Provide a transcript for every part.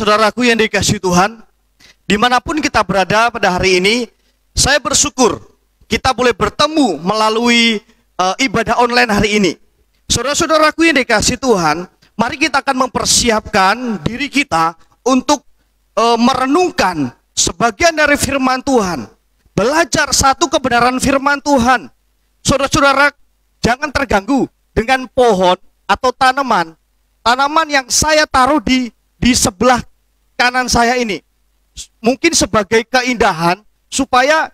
Saudara-saudaraku yang dikasihi Tuhan, dimanapun kita berada pada hari ini, saya bersyukur kita boleh bertemu melalui ibadah online hari ini. Saudara-saudaraku yang dikasihi Tuhan, mari kita akan mempersiapkan diri kita untuk merenungkan sebagian dari firman Tuhan, belajar satu kebenaran firman Tuhan. Saudara-saudara, jangan terganggu dengan pohon atau tanaman yang saya taruh di sebelah kanan saya ini. Mungkin sebagai keindahan supaya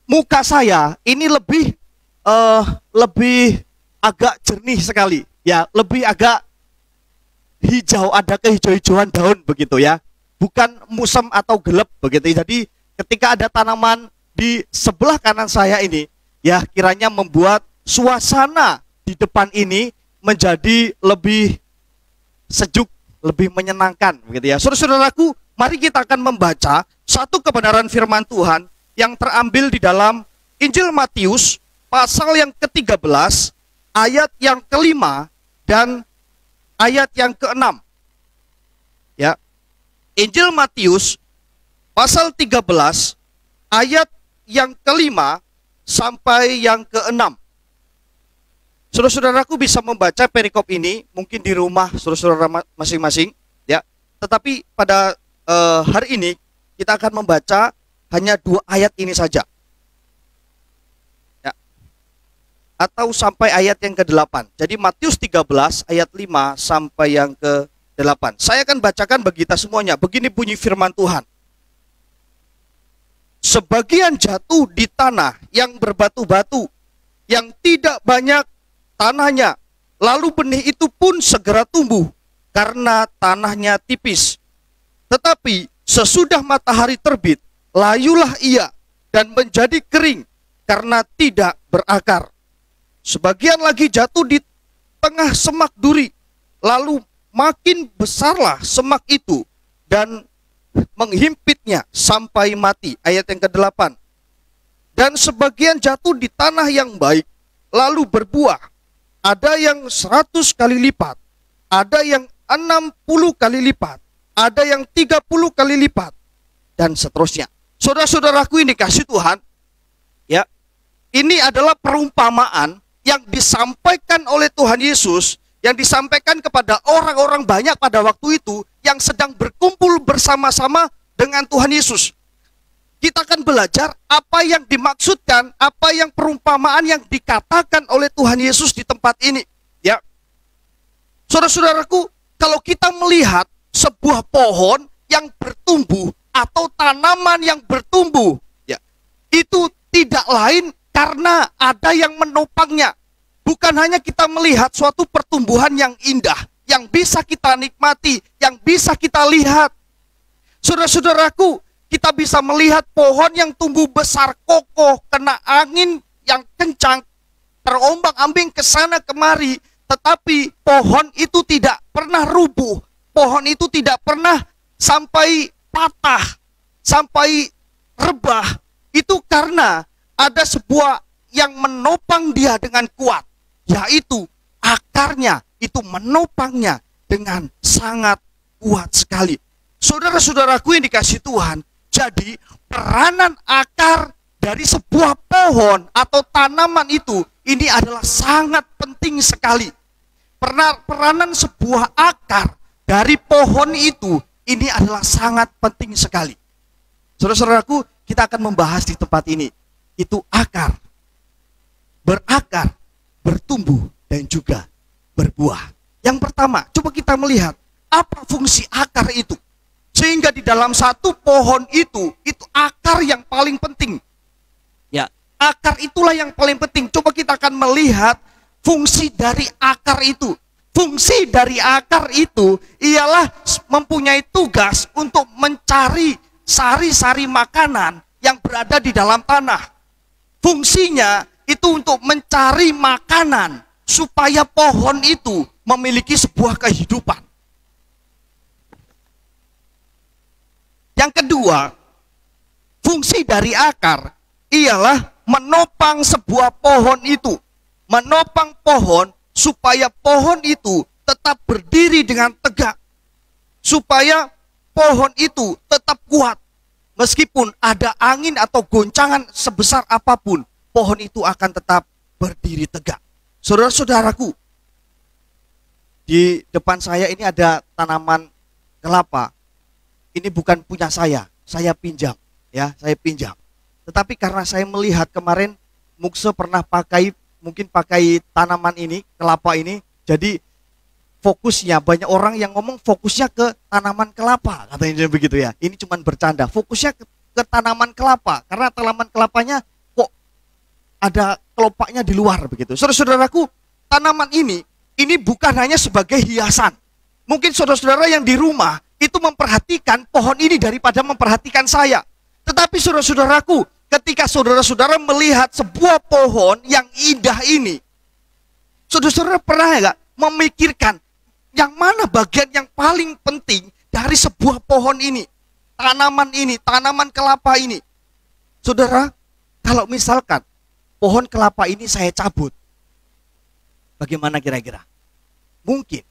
muka saya ini lebih agak jernih sekali, ya, lebih agak hijau, ada kehijau-hijauan daun begitu ya, bukan musem atau gelap begitu. Jadi ketika ada tanaman di sebelah kanan saya ini, ya, kiranya membuat suasana di depan ini menjadi lebih sejuk, lebih menyenangkan begitu ya. Saudara-saudaraku, mari kita akan membaca satu kebenaran firman Tuhan yang terambil di dalam Injil Matius pasal yang ke-13 ayat yang ke-5 dan ayat yang ke-6. Ya. Injil Matius pasal 13 ayat yang ke-5 sampai yang ke-6. Saudara-saudaraku bisa membaca perikop ini mungkin di rumah saudara-saudara masing-masing, ya. Tetapi pada hari ini kita akan membaca hanya 2 ayat ini saja, ya. Atau sampai ayat yang ke-8. Jadi Matius 13 ayat 5 sampai yang ke-8. Saya akan bacakan bagi kita semuanya. Begini bunyi firman Tuhan. Sebagian jatuh di tanah yang berbatu-batu, yang tidak banyak tanahnya, lalu benih itu pun segera tumbuh karena tanahnya tipis. Tetapi sesudah matahari terbit, layulah ia dan menjadi kering karena tidak berakar. Sebagian lagi jatuh di tengah semak duri, lalu makin besarlah semak itu dan menghimpitnya sampai mati. Ayat yang ke-8. Dan sebagian jatuh di tanah yang baik, lalu berbuah. Ada yang 100 kali lipat, ada yang 60 kali lipat, ada yang 30 kali lipat, dan seterusnya. Saudara-saudaraku yang dikasihi Tuhan, ya, ini adalah perumpamaan yang disampaikan oleh Tuhan Yesus, yang disampaikan kepada orang-orang banyak pada waktu itu yang sedang berkumpul bersama-sama dengan Tuhan Yesus. Kita akan belajar apa yang dimaksudkan, apa yang perumpamaan yang dikatakan oleh Tuhan Yesus di tempat ini, ya. Saudara-saudaraku, kalau kita melihat sebuah pohon yang bertumbuh atau tanaman yang bertumbuh, ya, itu tidak lain karena ada yang menopangnya. Bukan hanya kita melihat suatu pertumbuhan yang indah, yang bisa kita nikmati, yang bisa kita lihat. Saudara-saudaraku, kita bisa melihat pohon yang tumbuh besar kokoh, kena angin yang kencang, terombang-ambing ke sana kemari, tetapi pohon itu tidak pernah rubuh, pohon itu tidak pernah sampai patah, sampai rebah. Itu karena ada sebuah yang menopang dia dengan kuat, yaitu akarnya itu menopangnya dengan sangat kuat sekali. Saudara-saudaraku yang dikasihi Tuhan, jadi peranan akar dari sebuah pohon atau tanaman itu, ini adalah sangat penting sekali. Peranan sebuah akar dari pohon itu, ini adalah sangat penting sekali. Saudara-saudaraku, kita akan membahas di tempat ini. Itu akar, berakar, bertumbuh, dan juga berbuah. Yang pertama, coba kita melihat apa fungsi akar itu. Sehingga di dalam satu pohon itu akar yang paling penting. Ya, akar itulah yang paling penting. Coba kita akan melihat fungsi dari akar itu. Fungsi dari akar itu ialah mempunyai tugas untuk mencari sari-sari makanan yang berada di dalam tanah. Fungsinya itu untuk mencari makanan supaya pohon itu memiliki sebuah kehidupan. Yang kedua, fungsi dari akar ialah menopang sebuah pohon itu. Menopang pohon supaya pohon itu tetap berdiri dengan tegak. Supaya pohon itu tetap kuat. Meskipun ada angin atau goncangan sebesar apapun, pohon itu akan tetap berdiri tegak. Saudara-saudaraku, di depan saya ini ada tanaman kelapa. Ini bukan punya saya pinjam, ya, saya pinjam. Tetapi karena saya melihat kemarin Mukse pernah mungkin pakai tanaman ini, kelapa ini, jadi fokusnya, banyak orang yang ngomong fokusnya ke tanaman kelapa, katanya begitu ya. Ini cuma bercanda, fokusnya ke tanaman kelapa, karena tanaman kelapanya kok ada kelopaknya di luar begitu. Saudara-saudaraku, tanaman ini bukan hanya sebagai hiasan. Mungkin saudara-saudara yang di rumah itu memperhatikan pohon ini daripada memperhatikan saya. Tetapi saudara-saudaraku, ketika saudara-saudara melihat sebuah pohon yang indah ini, saudara-saudara pernah nggak memikirkan yang mana bagian yang paling penting dari sebuah pohon ini, tanaman kelapa ini? Saudara, kalau misalkan pohon kelapa ini saya cabut, bagaimana kira-kira? Mungkin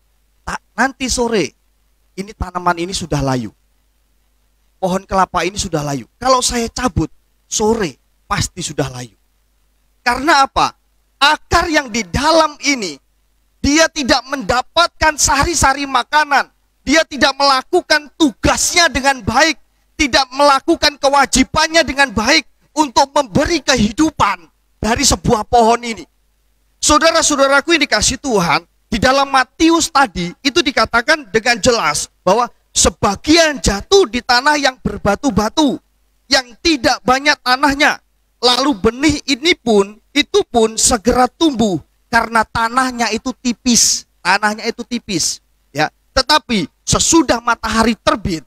nanti sore ini tanaman ini sudah layu. Pohon kelapa ini sudah layu. Kalau saya cabut sore pasti sudah layu. Karena apa? Akar yang di dalam ini dia tidak mendapatkan sari-sari makanan. Dia tidak melakukan tugasnya dengan baik, tidak melakukan kewajibannya dengan baik untuk memberi kehidupan dari sebuah pohon ini. Saudara-saudaraku yang dikasih Tuhan, di dalam Matius tadi itu dikatakan dengan jelas bahwa sebagian jatuh di tanah yang berbatu-batu, yang tidak banyak tanahnya. Lalu benih itu pun segera tumbuh karena tanahnya itu tipis, ya. Tetapi sesudah matahari terbit,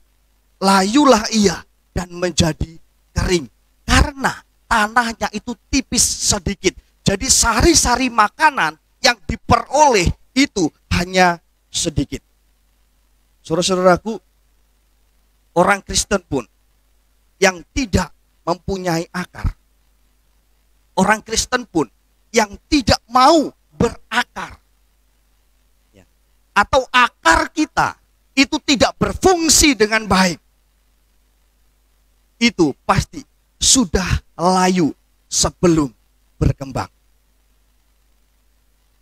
layulah ia dan menjadi kering karena tanahnya itu tipis sedikit. Jadi sari-sari makanan yang diperoleh itu hanya sedikit. Saudara-saudaraku, orang Kristen pun yang tidak mempunyai akar, orang Kristen pun yang tidak mau berakar, ya, atau akar kita itu tidak berfungsi dengan baik, itu pasti sudah layu sebelum berkembang.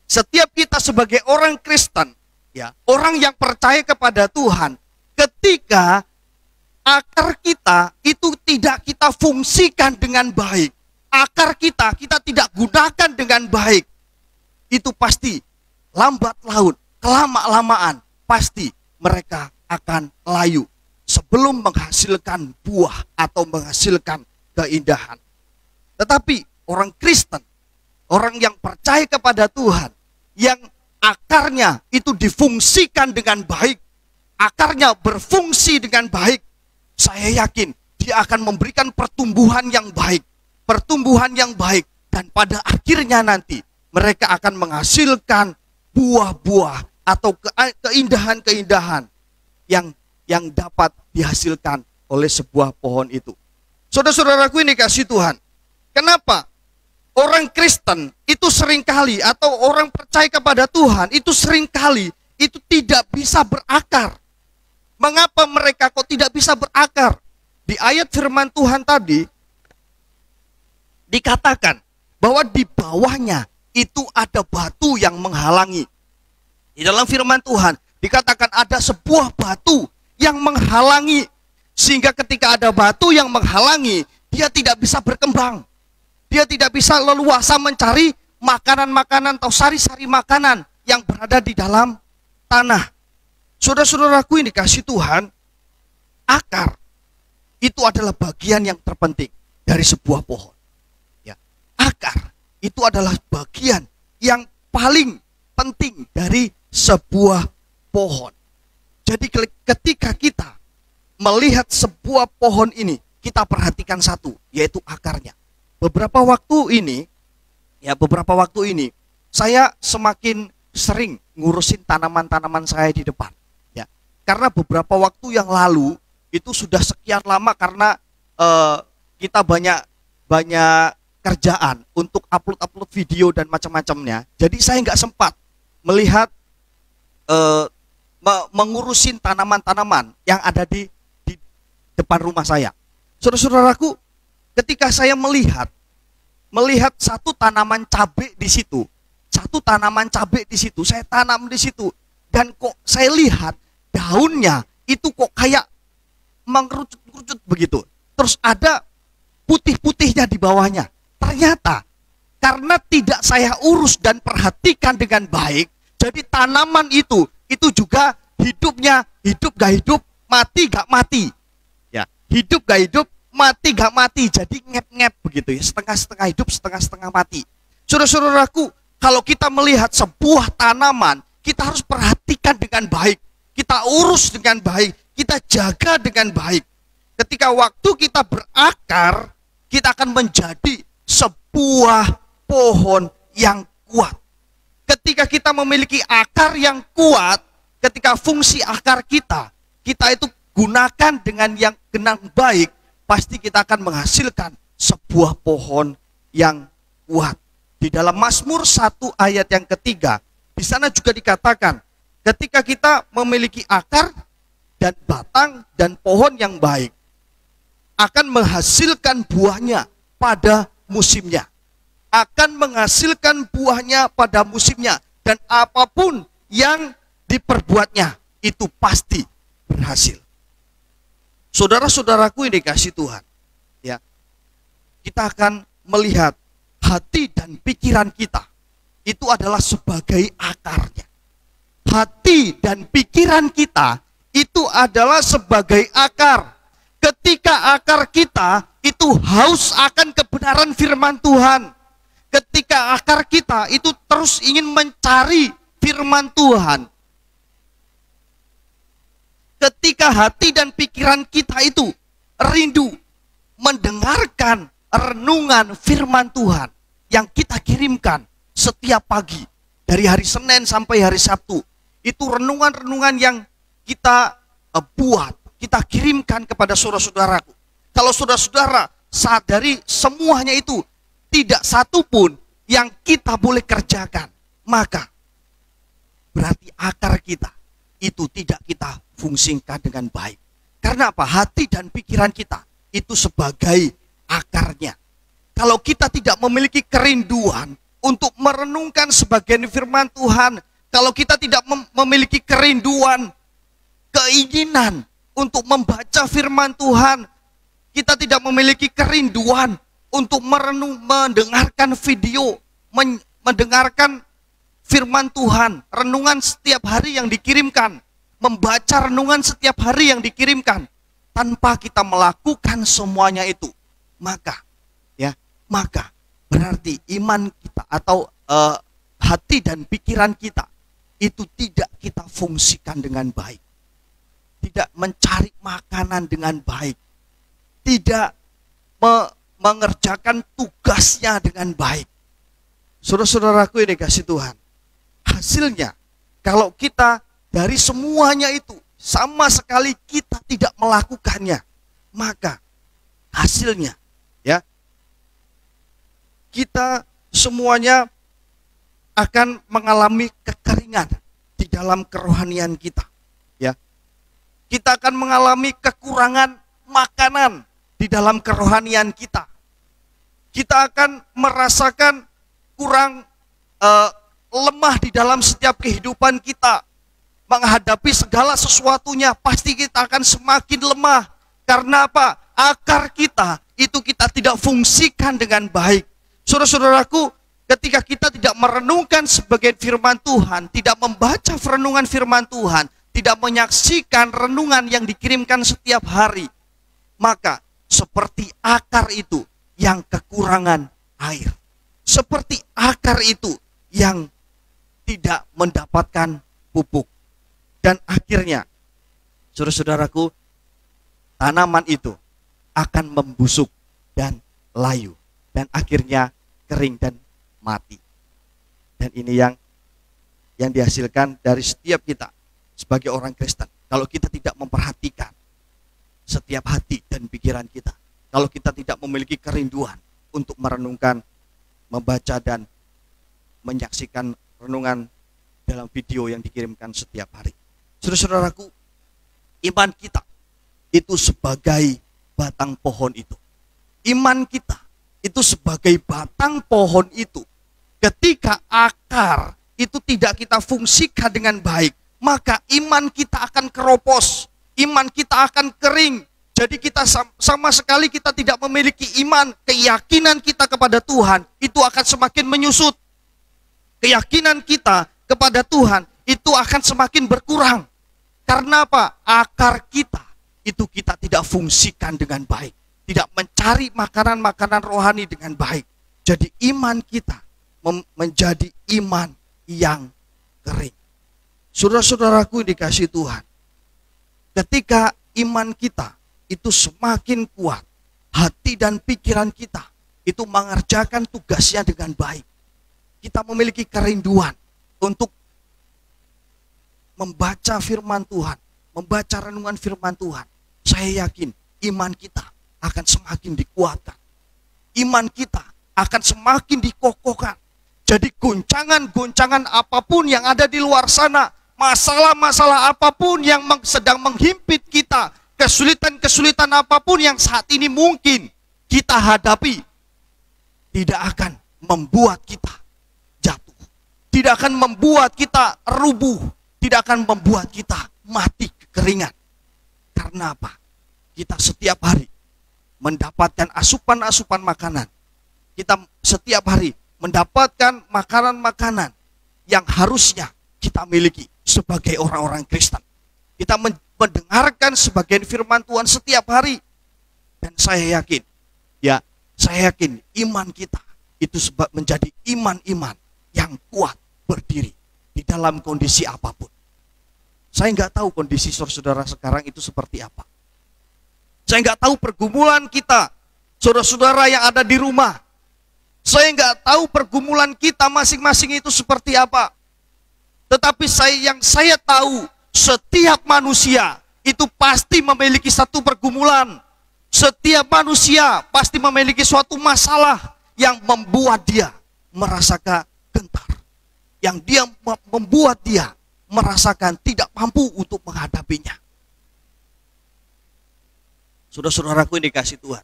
Setiap kita sebagai orang Kristen, ya, orang yang percaya kepada Tuhan, ketika akar kita itu tidak kita fungsikan dengan baik, akar kita tidak gunakan dengan baik, itu pasti lambat laun, kelama-lamaan pasti mereka akan layu sebelum menghasilkan buah atau menghasilkan keindahan. Tetapi orang Kristen, orang yang percaya kepada Tuhan, yang akarnya itu difungsikan dengan baik, akarnya berfungsi dengan baik, saya yakin dia akan memberikan pertumbuhan yang baik, dan pada akhirnya nanti mereka akan menghasilkan buah-buah atau keindahan-keindahan yang dapat dihasilkan oleh sebuah pohon itu. Saudara-saudaraku ini kasih Tuhan, kenapa orang Kristen itu seringkali atau orang percaya kepada Tuhan itu seringkali itu tidak bisa berakar? Mengapa mereka kok tidak bisa berakar? Di ayat firman Tuhan tadi dikatakan bahwa di bawahnya itu ada batu yang menghalangi. Di dalam firman Tuhan dikatakan ada sebuah batu yang menghalangi, sehingga ketika ada batu yang menghalangi, dia tidak bisa berkembang. Dia tidak bisa leluasa mencari makanan-makanan atau sari-sari makanan yang berada di dalam tanah. Saudara-saudaraku yang dikasih Tuhan, akar itu adalah bagian yang terpenting dari sebuah pohon. Ya, akar itu adalah bagian yang paling penting dari sebuah pohon. Jadi ketika kita melihat sebuah pohon ini, kita perhatikan satu, yaitu akarnya. Beberapa waktu ini, saya semakin sering ngurusin tanaman-tanaman saya di depan. Ya, karena beberapa waktu yang lalu itu sudah sekian lama karena kita banyak kerjaan untuk upload video dan macam-macamnya. Jadi saya nggak sempat melihat mengurusin tanaman-tanaman yang ada di depan rumah saya. Saudara-saudaraku, ketika saya melihat satu tanaman cabai di situ, saya tanam di situ, dan kok saya lihat daunnya itu kok kayak mengerucut-kerucut begitu. Terus ada putih-putihnya di bawahnya. Ternyata karena tidak saya urus dan perhatikan dengan baik, jadi tanaman itu juga hidupnya hidup gak hidup, mati gak mati. Ya, hidup gak hidup, mati gak mati. Jadi ngep-ngep begitu ya, setengah-setengah hidup, setengah-setengah mati. Saudara-saudaraku, kalau kita melihat sebuah tanaman, kita harus perhatikan dengan baik. Kita urus dengan baik, kita jaga dengan baik. Ketika waktu kita berakar, kita akan menjadi sebuah pohon yang kuat. Ketika kita memiliki akar yang kuat, ketika fungsi akar kita itu gunakan dengan baik, pasti kita akan menghasilkan sebuah pohon yang kuat. Di dalam Mazmur 1 ayat yang ketiga, di sana juga dikatakan, ketika kita memiliki akar dan batang dan pohon yang baik, akan menghasilkan buahnya pada musimnya. Akan menghasilkan buahnya pada musimnya. Dan apapun yang diperbuatnya, itu pasti berhasil. Saudara-saudaraku yang dikasihi Tuhan, ya, kita akan melihat hati dan pikiran kita, itu adalah sebagai akarnya. Hati dan pikiran kita, itu adalah sebagai akar. Ketika akar kita itu haus akan kebenaran firman Tuhan. Ketika akar kita itu terus ingin mencari firman Tuhan. Ketika hati dan pikiran kita itu rindu mendengarkan renungan firman Tuhan yang kita kirimkan setiap pagi dari hari Senin sampai hari Sabtu. Itu renungan-renungan yang kita buat, kita kirimkan kepada saudara-saudaraku. Kalau saudara-saudara sadari semuanya itu tidak satu pun yang kita boleh kerjakan, maka berarti akar kita itu tidak kita fungsikan dengan baik. Karena apa? Hati dan pikiran kita itu sebagai akarnya. Kalau kita tidak memiliki kerinduan untuk merenungkan sebagian firman Tuhan, kalau kita tidak memiliki kerinduan, keinginan untuk membaca firman Tuhan, kita tidak memiliki kerinduan untuk mendengarkan video, mendengarkan firman Tuhan, renungan setiap hari yang dikirimkan, membaca renungan setiap hari yang dikirimkan, tanpa kita melakukan semuanya itu, maka berarti iman kita atau hati dan pikiran kita itu tidak kita fungsikan dengan baik. Tidak mencari makanan dengan baik, tidak mengerjakan tugasnya dengan baik. Saudara-saudaraku yang dikasihi Tuhan, hasilnya kalau kita dari semuanya itu sama sekali kita tidak melakukannya, maka hasilnya ya kita semuanya akan mengalami kekeringan di dalam kerohanian kita. Ya, kita akan mengalami kekurangan makanan di dalam kerohanian kita. Kita akan merasakan kurang lemah di dalam setiap kehidupan kita. Menghadapi segala sesuatunya pasti kita akan semakin lemah. Karena apa? Akar kita itu kita tidak fungsikan dengan baik. Saudara-saudaraku, ketika kita tidak merenungkan sebagian firman Tuhan, tidak membaca renungan firman Tuhan, tidak menyaksikan renungan yang dikirimkan setiap hari, maka seperti akar itu yang kekurangan air. Seperti akar itu yang tidak mendapatkan pupuk. Dan akhirnya, saudara-saudaraku, tanaman itu akan membusuk dan layu. Dan akhirnya kering dan mati. Dan ini yang dihasilkan dari setiap kita sebagai orang Kristen. Kalau kita tidak memperhatikan setiap hati dan pikiran kita, kalau kita tidak memiliki kerinduan untuk merenungkan, membaca dan menyaksikan renungan dalam video yang dikirimkan setiap hari. Saudara-saudaraku, iman kita itu sebagai batang pohon itu. Iman kita itu sebagai batang pohon itu. Ketika akar itu tidak kita fungsikan dengan baik, maka iman kita akan keropos, iman kita akan kering. Jadi kita sama sekali kita tidak memiliki iman, keyakinan kita kepada Tuhan itu akan semakin menyusut. Keyakinan kita kepada Tuhan itu akan semakin berkurang. Karena apa? Akar kita itu kita tidak fungsikan dengan baik. Tidak mencari makanan-makanan rohani dengan baik. Jadi iman kita menjadi iman yang kering. Saudara-saudaraku dikasih Tuhan, ketika iman kita itu semakin kuat, hati dan pikiran kita itu mengerjakan tugasnya dengan baik. Kita memiliki kerinduan untuk membaca firman Tuhan, membaca renungan firman Tuhan. Saya yakin iman kita akan semakin dikuatkan. Iman kita akan semakin dikokohkan. Jadi goncangan-goncangan apapun yang ada di luar sana, masalah-masalah apapun yang sedang menghimpit kita, kesulitan-kesulitan apapun yang saat ini mungkin kita hadapi, tidak akan membuat kita jatuh, tidak akan membuat kita rubuh, tidak akan membuat kita mati kekeringan. Karena apa? Kita setiap hari mendapatkan asupan-asupan makanan. Kita setiap hari mendapatkan makanan-makanan yang harusnya kita miliki sebagai orang-orang Kristen. Kita mendengarkan sebagian firman Tuhan setiap hari. Dan saya yakin iman kita itu menjadi iman-iman yang kuat berdiri di dalam kondisi apapun. Saya nggak tahu kondisi saudara sekarang itu seperti apa. Saya nggak tahu pergumulan kita, saudara-saudara yang ada di rumah. Saya nggak tahu pergumulan kita masing-masing itu seperti apa. Tetapi yang saya tahu, setiap manusia itu pasti memiliki satu pergumulan. Setiap manusia pasti memiliki suatu masalah yang membuat dia merasakan gentar. Yang dia membuat dia merasakan tidak mampu untuk menghadapinya. Saudara-saudaraku yang dikasih Tuhan,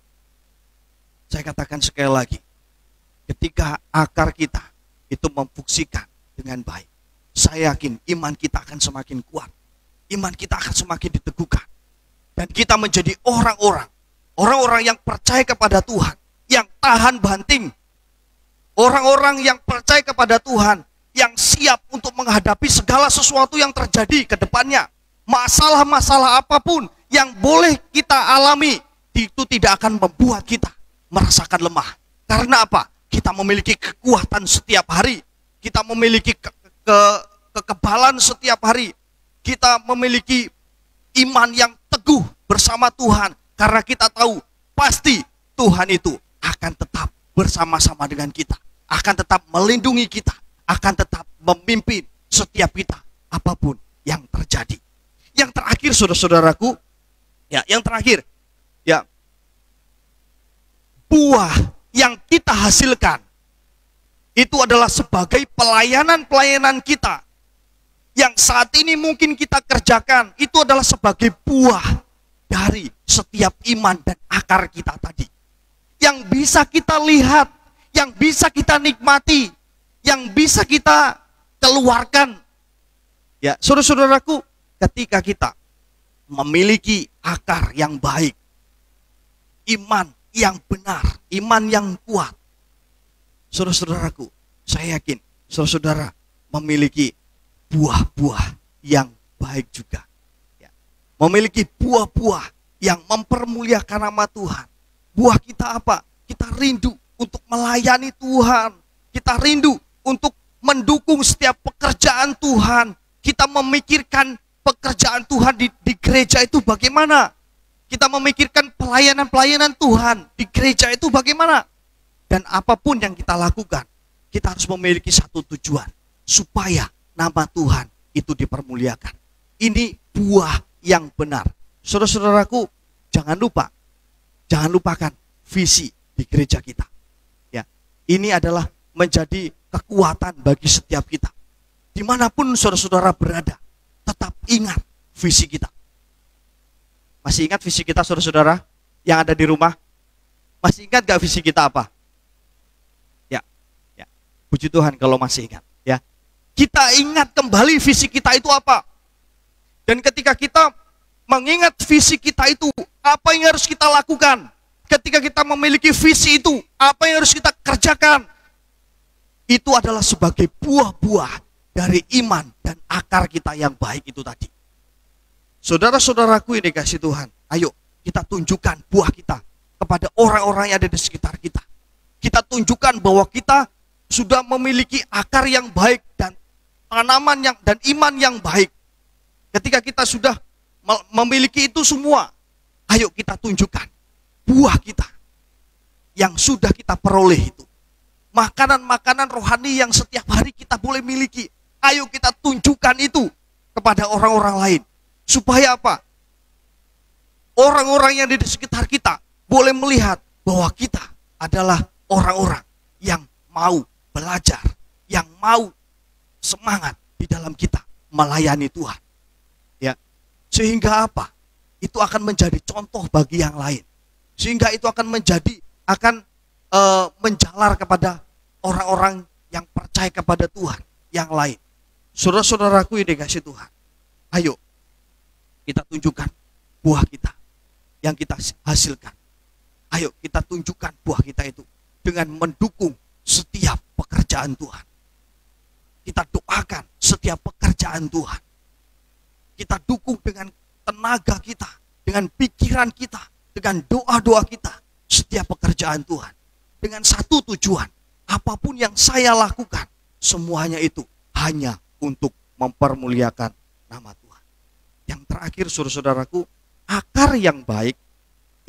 saya katakan sekali lagi, ketika akar kita itu memfungsikan dengan baik, saya yakin iman kita akan semakin kuat, iman kita akan semakin diteguhkan, dan kita menjadi orang-orang yang percaya kepada Tuhan, yang tahan banting, orang-orang yang percaya kepada Tuhan, yang siap untuk menghadapi segala sesuatu yang terjadi ke depannya. Masalah-masalah apapun yang boleh kita alami, itu tidak akan membuat kita merasakan lemah. Karena apa? Kita memiliki kekuatan setiap hari. Kita memiliki kekebalan setiap hari. Kita memiliki iman yang teguh bersama Tuhan. Karena kita tahu pasti Tuhan itu akan tetap bersama-sama dengan kita. Akan tetap melindungi kita. Akan tetap memimpin setiap kita apapun yang terjadi. Yang terakhir saudara-saudaraku, yang terakhir, buah yang kita hasilkan itu adalah sebagai pelayanan-pelayanan kita yang saat ini mungkin kita kerjakan. Itu adalah sebagai buah dari setiap iman dan akar kita tadi, yang bisa kita lihat, yang bisa kita nikmati, yang bisa kita keluarkan. Ya, saudara-saudaraku, ketika kita memiliki akar yang baik, iman yang benar, iman yang kuat, saudara-saudaraku, saya yakin saudara-saudara memiliki buah-buah yang baik juga. Ya. Memiliki buah-buah yang mempermuliakan nama Tuhan. Buah kita apa? Kita rindu untuk melayani Tuhan. Kita rindu untuk mendukung setiap pekerjaan Tuhan. Kita memikirkan pekerjaan Tuhan di gereja itu bagaimana. Kita memikirkan pelayanan-pelayanan Tuhan di gereja itu bagaimana. Dan apapun yang kita lakukan, kita harus memiliki satu tujuan, supaya nama Tuhan itu dipermuliakan. Ini buah yang benar. Saudara-saudaraku, jangan lupakan visi di gereja kita. Ya, ini adalah menjadi kekuatan bagi setiap kita. Dimanapun saudara-saudara berada, tetap ingat visi kita. Masih ingat visi kita saudara-saudara yang ada di rumah? Masih ingat gak visi kita apa? Ya, ya. Puji Tuhan kalau masih ingat. Ya, kita ingat kembali visi kita itu apa. Dan ketika kita mengingat visi kita itu, apa yang harus kita lakukan? Ketika kita memiliki visi itu, apa yang harus kita kerjakan? Itu adalah sebagai buah-buah dari iman dan akar kita yang baik itu tadi. Saudara-saudaraku yang dikasih Tuhan, ayo kita tunjukkan buah kita kepada orang-orang yang ada di sekitar kita. Kita tunjukkan bahwa kita sudah memiliki akar yang baik dan tanaman dan iman yang baik. Ketika kita sudah memiliki itu semua, ayo kita tunjukkan buah kita yang sudah kita peroleh itu. Makanan-makanan rohani yang setiap hari kita boleh miliki. Ayo kita tunjukkan itu kepada orang-orang lain. Supaya apa? Orang-orang yang di sekitar kita boleh melihat bahwa kita adalah orang-orang yang mau belajar, yang mau semangat di dalam kita melayani Tuhan. Ya. Sehingga apa? Itu akan menjadi contoh bagi yang lain. Sehingga itu akan menjalar kepada orang-orang yang percaya kepada Tuhan yang lain. Saudara-saudaraku yang dikasih Tuhan, ayo kita tunjukkan buah kita yang kita hasilkan. Ayo kita tunjukkan buah kita itu dengan mendukung setiap pekerjaan Tuhan. Kita doakan setiap pekerjaan Tuhan. Kita dukung dengan tenaga kita, dengan pikiran kita, dengan doa-doa kita, setiap pekerjaan Tuhan. Dengan satu tujuan, apapun yang saya lakukan, semuanya itu hanya untuk mempermuliakan nama Tuhan. Yang terakhir saudara-saudaraku, akar yang baik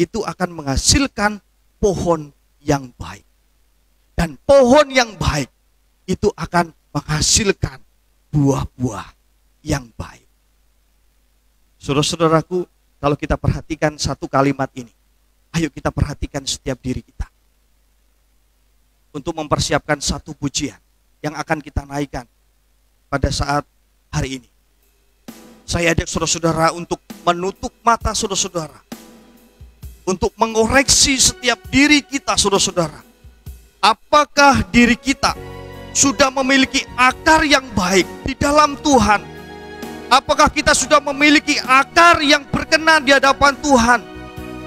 itu akan menghasilkan pohon yang baik. Dan pohon yang baik itu akan menghasilkan buah-buah yang baik. Saudara-saudaraku, kalau kita perhatikan satu kalimat ini, ayo kita perhatikan setiap diri kita. Untuk mempersiapkan satu pujian yang akan kita naikkan pada saat hari ini. Saya ajak saudara-saudara untuk menutup mata saudara-saudara. Untuk mengoreksi setiap diri kita saudara-saudara. Apakah diri kita sudah memiliki akar yang baik di dalam Tuhan? Apakah kita sudah memiliki akar yang berkenan di hadapan Tuhan?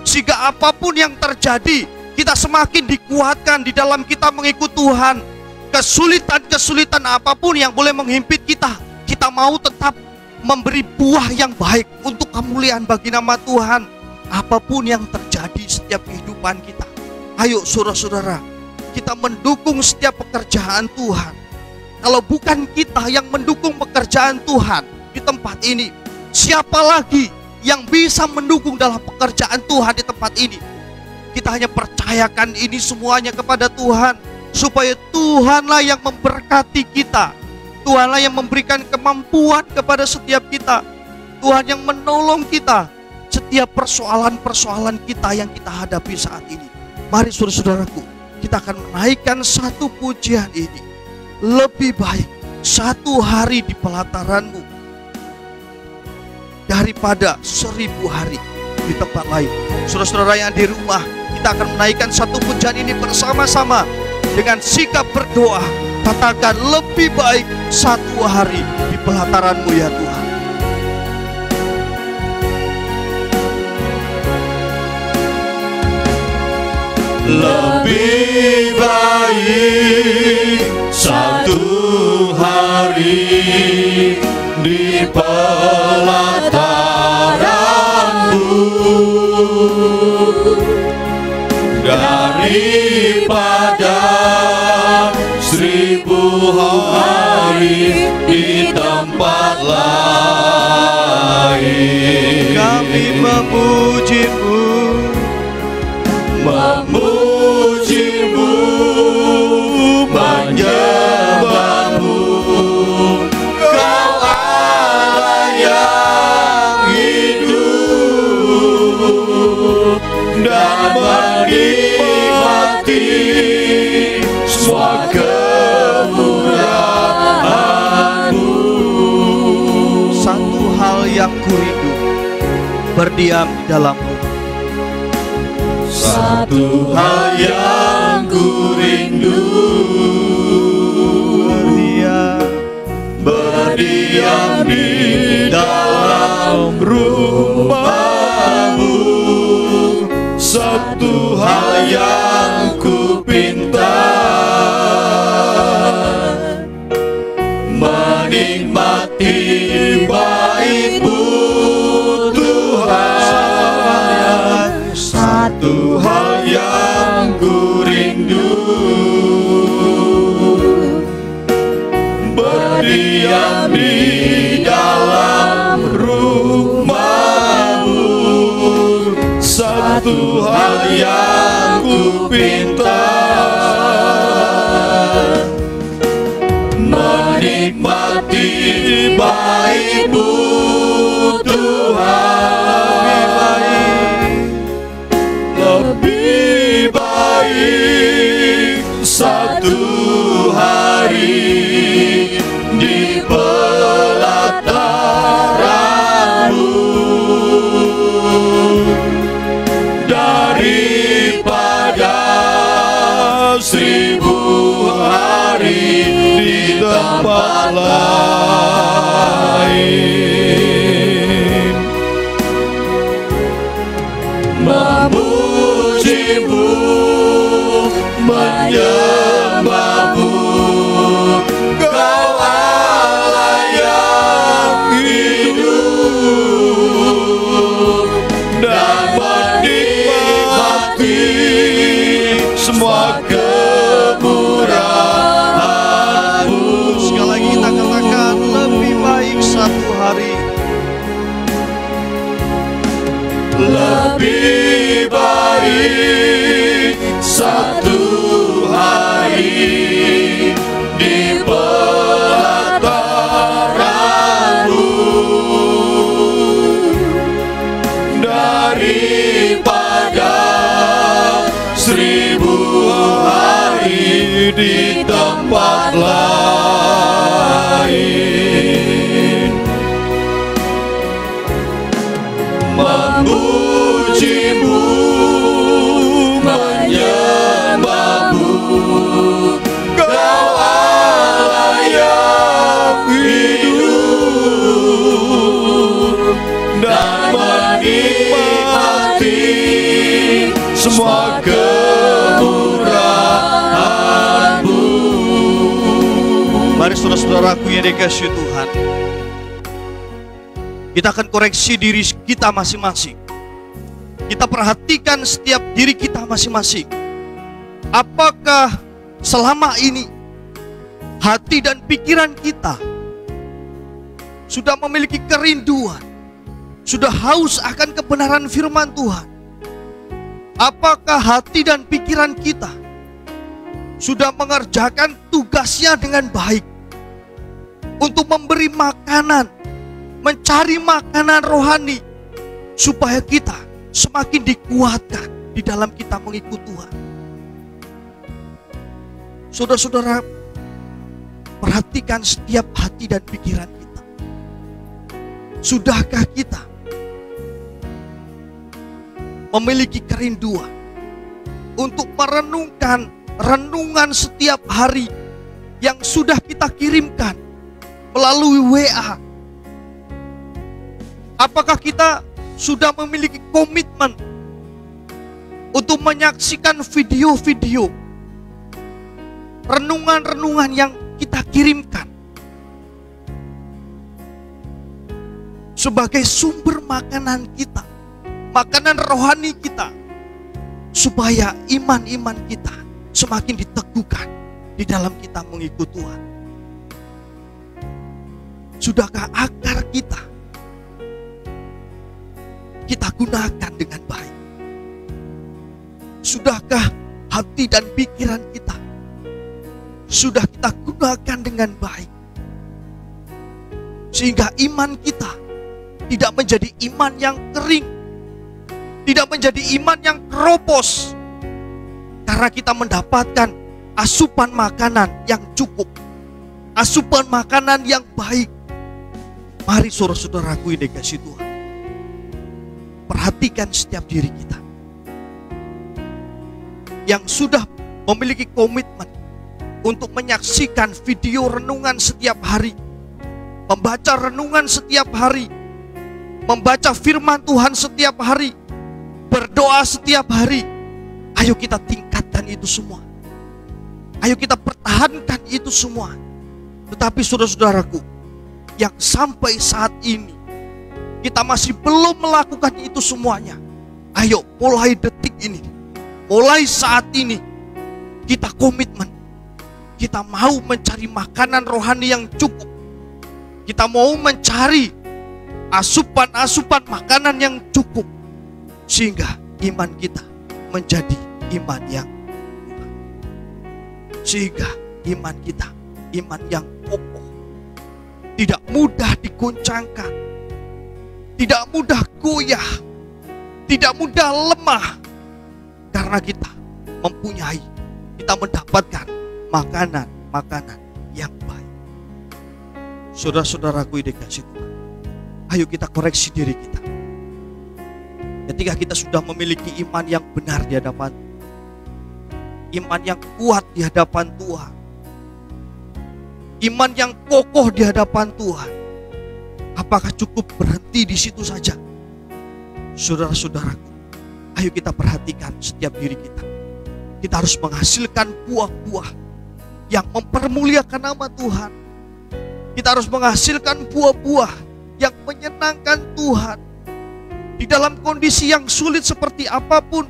Sehingga apapun yang terjadi, kita semakin dikuatkan di dalam kita mengikut Tuhan. Kesulitan-kesulitan apapun yang boleh menghimpit kita, kita mau tetap memberi buah yang baik untuk kemuliaan bagi nama Tuhan. Apapun yang terjadi setiap kehidupan kita, ayo saudara-saudara, kita mendukung setiap pekerjaan Tuhan. Kalau bukan kita yang mendukung pekerjaan Tuhan di tempat ini, siapa lagi yang bisa mendukung dalam pekerjaan Tuhan di tempat ini? Kita hanya percayakan ini semuanya kepada Tuhan, supaya Tuhanlah yang memberkati kita. Tuhanlah yang memberikan kemampuan kepada setiap kita. Tuhan yang menolong kita setiap persoalan-persoalan kita yang kita hadapi saat ini. Mari saudara-saudaraku, kita akan menaikkan satu pujian ini. Lebih baik satu hari di pelataranmu daripada 1000 hari di tempat lain. Saudara-saudara yang di rumah, kita akan menaikkan satu pujian ini bersama-sama dengan sikap berdoa. Katakan, lebih baik satu hari di pelataranmu ya Tuhan. Lebih baik satu hari di pelataranmu daripada 1000 hari di tempat lain. Kami memuji-Mu, menyembah-Mu. Kau Allah yang hidup dan menikmati semua kemurahan-Mu. satu hal yang kurindu berdiam di dalam rumah. Satu hal yang ku rindu, berdiam di dalam rumah-Mu. Satu hal yang ku pinta, menikmati baik-Mu Tuhan. Satu hal yang ku rindu, berdiam di dalam rumah-Mu. Satu hal yang ku pinta, menikmati baik-Mu Tuhan. Lebih baik satu hari di pelataran-Mu daripada 1000 hari di tempat lain. Memuji-Mu, menyembah-Mu, Kau Allah yang hidup, dan menikmati semua kemurahan-Mu. Sekali lagi kita katakan lebih baik satu hari. Lebih baik satu hari di pelataran-Mu daripada 1000 hari di tempat lain. Memuji-Mu, menyembah-Mu, Kau Allah yang hidup, dan menikmati semua kemurahan-Mu. Mari saudara-saudaraku yang dikasihi Tuhan, kita akan koreksi diri kita masing-masing. Kita perhatikan setiap diri kita masing-masing. Apakah selama ini hati dan pikiran kita sudah memiliki kerinduan, sudah haus akan kebenaran firman Tuhan? Apakah hati dan pikiran kita sudah mengerjakan tugasnya dengan baik untuk memberi makanan, mencari makanan rohani, supaya kita semakin dikuatkan di dalam kita mengikut Tuhan? Saudara-saudara, perhatikan setiap hati dan pikiran kita. Sudahkah kita memiliki kerinduan untuk merenungkan renungan setiap hari yang sudah kita kirimkan melalui WA? Apakah kita sudah memiliki komitmen untuk menyaksikan video-video renungan-renungan yang kita kirimkan sebagai sumber makanan kita, makanan rohani kita, supaya iman-iman kita semakin diteguhkan di dalam kita mengikut Tuhan? Sudahkah akar kita gunakan dengan baik? Sudahkah hati dan pikiran kita sudah kita gunakan dengan baik, sehingga iman kita tidak menjadi iman yang kering, tidak menjadi iman yang keropos, karena kita mendapatkan asupan makanan yang cukup, asupan makanan yang baik. Mari saudara-saudaraku yang dikasihi Tuhan, perhatikan setiap diri kita yang sudah memiliki komitmen untuk menyaksikan video renungan setiap hari, membaca renungan setiap hari, membaca firman Tuhan setiap hari, berdoa setiap hari. Ayo kita tingkatkan itu semua. Ayo kita pertahankan itu semua. Tetapi saudara-saudaraku, yang sampai saat ini kita masih belum melakukan itu semuanya. Ayo mulai detik ini, mulai saat ini, kita komitmen. Kita mau mencari makanan rohani yang cukup. Kita mau mencari asupan-asupan makanan yang cukup, sehingga iman kita menjadi iman yang kuat. Sehingga iman kita iman yang kokoh, tidak mudah diguncangkan, tidak mudah goyah, tidak mudah lemah, karena kita mempunyai, kita mendapatkan makanan yang baik. Saudara-saudaraku yang dikasihi Tuhan, ayo kita koreksi diri kita. Ketika kita sudah memiliki iman yang benar di hadapan, iman yang kuat di hadapan Tuhan, iman yang kokoh di hadapan Tuhan, apakah cukup berhenti di situ saja? Saudara-saudaraku, ayo kita perhatikan setiap diri kita. Kita harus menghasilkan buah-buah yang mempermuliakan nama Tuhan. Kita harus menghasilkan buah-buah yang menyenangkan Tuhan. Di dalam kondisi yang sulit seperti apapun,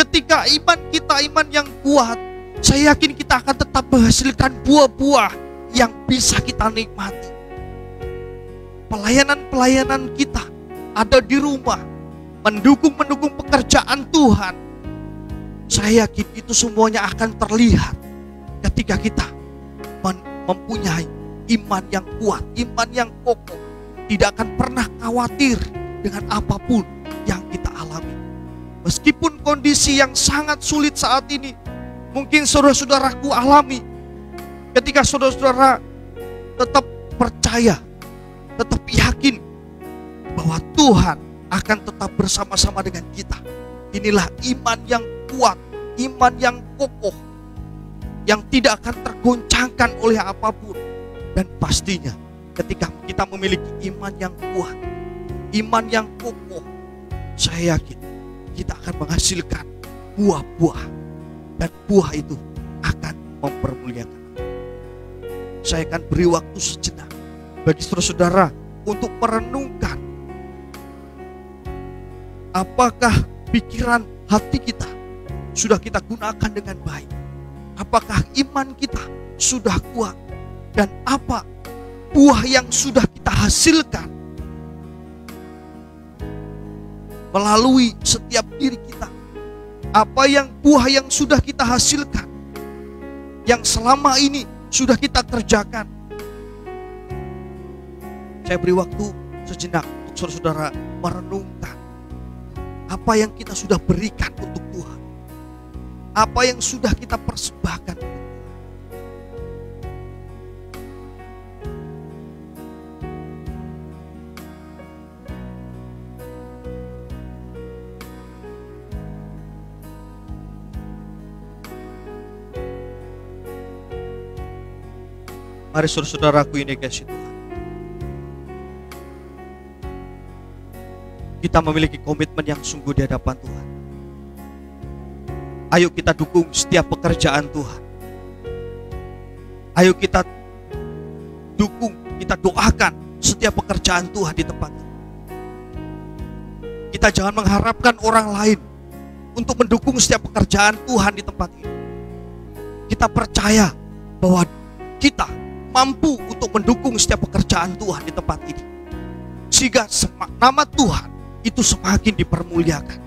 ketika iman kita iman yang kuat, saya yakin kita akan tetap menghasilkan buah-buah yang bisa kita nikmati. Pelayanan-pelayanan kita ada di rumah, mendukung pekerjaan Tuhan. Saya yakin itu semuanya akan terlihat ketika kita mempunyai iman yang kuat, iman yang kokoh, tidak akan pernah khawatir dengan apapun yang kita alami. Meskipun kondisi yang sangat sulit saat ini mungkin saudara-saudaraku alami, ketika saudara-saudara tetap percaya, tetap yakin bahwa Tuhan akan tetap bersama-sama dengan kita. Inilah iman yang kuat, iman yang kokoh, yang tidak akan tergoncangkan oleh apapun. Dan pastinya ketika kita memiliki iman yang kuat, iman yang kokoh, saya yakin kita akan menghasilkan buah-buah, dan buah itu akan mempermuliakan. Saya akan beri waktu sejenak bagi saudara-saudara untuk merenungkan apakah pikiran hati kita sudah kita gunakan dengan baik, apakah iman kita sudah kuat, dan apa buah yang sudah kita hasilkan melalui setiap diri kita. Apa yang buah yang sudah kita hasilkan, yang selama ini sudah kita kerjakan. Saya beri waktu sejenak untuk saudara-saudara merenungkan apa yang kita sudah berikan untuk Tuhan, apa yang sudah kita persembahkan. Mari saudara-saudaraku ini kasih Tuhan, kita memiliki komitmen yang sungguh di hadapan Tuhan. Ayo kita dukung setiap pekerjaan Tuhan. Ayo kita dukung, kita doakan setiap pekerjaan Tuhan di tempat ini. Kita jangan mengharapkan orang lain untuk mendukung setiap pekerjaan Tuhan di tempat ini. Kita percaya bahwa kita mampu untuk mendukung setiap pekerjaan Tuhan di tempat ini, sehingga nama Tuhan itu semakin dipermuliakan.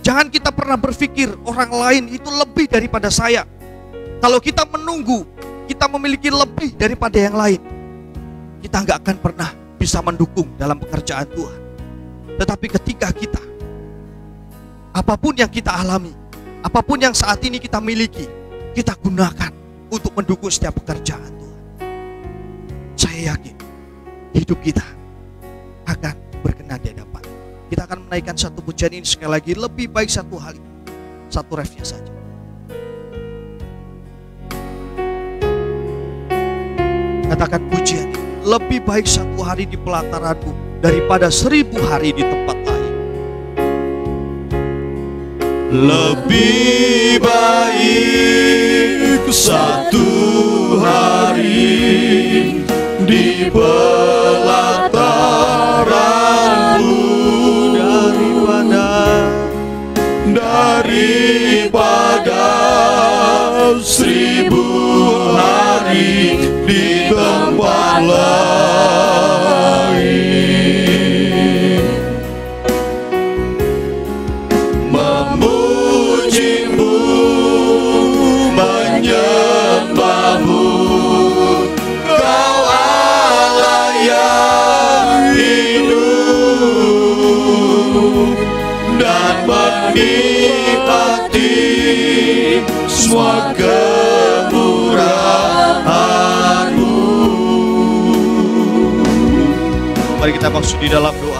Jangan kita pernah berpikir orang lain itu lebih daripada saya. Kalau kita menunggu kita memiliki lebih daripada yang lain, kita nggak akan pernah bisa mendukung dalam pekerjaan Tuhan. Tetapi ketika kita, apapun yang kita alami, apapun yang saat ini kita miliki, kita gunakan untuk mendukung setiap pekerjaan Tuhan. Saya yakin hidup kita akan berkenan di hadapan. Kita akan menaikkan satu pujian ini sekali lagi. Lebih baik satu hari, satu refnya saja. Katakan pujian ini. Lebih baik satu hari di pelataranmu daripada 1000 hari di tempat lain. Lebih baik satu hari di pelataranmu daripada 1000 hari di tempat lain. Memujimu, menyembahmu, Kau Allah yang hidup, dan menikmati semua kemurahan-Mu. Mari kita masuk di dalam doa.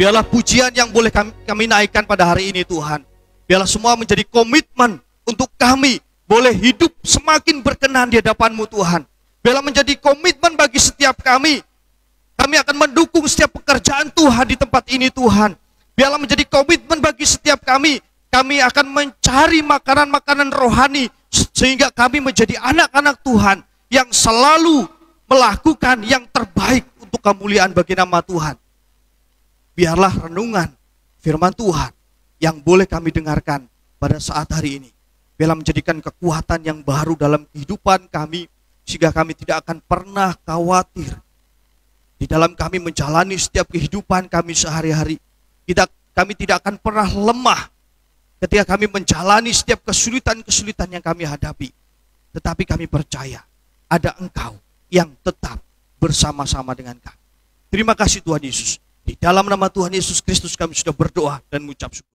Biarlah pujian yang boleh kami naikkan pada hari ini Tuhan, biarlah semua menjadi komitmen untuk kami boleh hidup semakin berkenan di hadapan-Mu Tuhan. Biarlah menjadi komitmen bagi setiap kami. Kami akan mendukung setiap pekerjaan Tuhan di tempat ini Tuhan. Biarlah menjadi komitmen bagi setiap kami. Kami akan mencari makanan-makanan rohani sehingga kami menjadi anak-anak Tuhan yang selalu melakukan yang terbaik untuk kemuliaan bagi nama Tuhan. Biarlah renungan firman Tuhan yang boleh kami dengarkan pada saat hari ini, biarlah menjadikan kekuatan yang baru dalam kehidupan kami, sehingga kami tidak akan pernah khawatir di dalam kami menjalani setiap kehidupan kami sehari-hari. Kami tidak akan pernah lemah ketika kami menjalani setiap kesulitan-kesulitan yang kami hadapi. Tetapi kami percaya ada Engkau yang tetap bersama-sama dengan kami. Terima kasih Tuhan Yesus. Di dalam nama Tuhan Yesus Kristus kami sudah berdoa dan mengucap syukur.